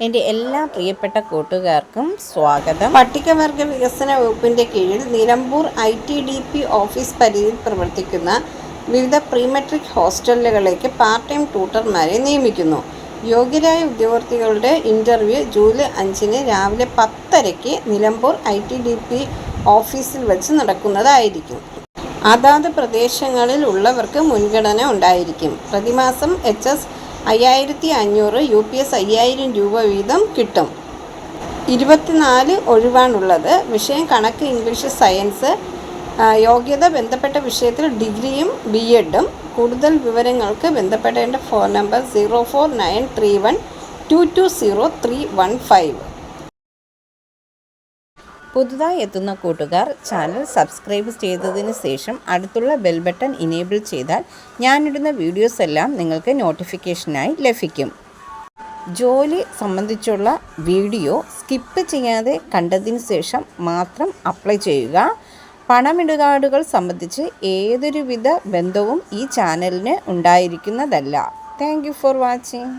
എൻ്റെ എല്ലാ പ്രിയപ്പെട്ട കൂട്ടുകാർക്കും സ്വാഗതം. പട്ടികവർഗ വികസന വകുപ്പിൻ്റെ കീഴിൽ നിലമ്പൂർ ITDP ഓഫീസ് പരിധിയിൽ പ്രവർത്തിക്കുന്ന വിവിധ പ്രീമെട്രിക് ഹോസ്റ്റലുകളിലേക്ക് പാർട്ട് ടൈം ട്യൂട്ടർമാരെ നിയമിക്കുന്നു. യോഗ്യരായ ഉദ്യോഗാർത്ഥികളുടെ ഇൻ്റർവ്യൂ ജൂലൈ 5 രാവിലെ 10:30 നിലമ്പൂർ ITDP ഓഫീസിൽ വെച്ച് നടക്കുന്നതായിരിക്കും. അതാത് പ്രദേശങ്ങളിൽ ഉള്ളവർക്ക് മുൻഗണന ഉണ്ടായിരിക്കും. പ്രതിമാസം HS 5500, UPS 5000 രൂപ വീതം കിട്ടും. 24 ഒഴിവാണുള്ളത്. വിഷയം കണക്ക്, ഇംഗ്ലീഷ്, സയൻസ്. യോഗ്യത ബന്ധപ്പെട്ട വിഷയത്തിൽ ഡിഗ്രിയും BEdും. കൂടുതൽ വിവരങ്ങൾക്ക് ബന്ധപ്പെടേണ്ട ഫോൺ നമ്പർ 04931220315. പുതുതായി എത്തുന്ന കൂട്ടുകാർ ചാനൽ സബ്സ്ക്രൈബ് ചെയ്തതിന് ശേഷം അടുത്തുള്ള ബെൽ ബട്ടൺ ഇനേബിൾ ചെയ്താൽ ഞാനിടുന്ന വീഡിയോസ് എല്ലാം നിങ്ങൾക്ക് നോട്ടിഫിക്കേഷനായി ലഭിക്കും. ജോലി സംബന്ധിച്ചുള്ള വീഡിയോ സ്കിപ്പ് ചെയ്യാതെ കണ്ടതിന് ശേഷം മാത്രം അപ്ലൈ ചെയ്യുക. പണമിടപാടുകൾ സംബന്ധിച്ച് ഏതൊരുവിധ ബന്ധവും ഈ ചാനലിന് ഉണ്ടായിരിക്കുന്നതല്ല. Thank you for watching.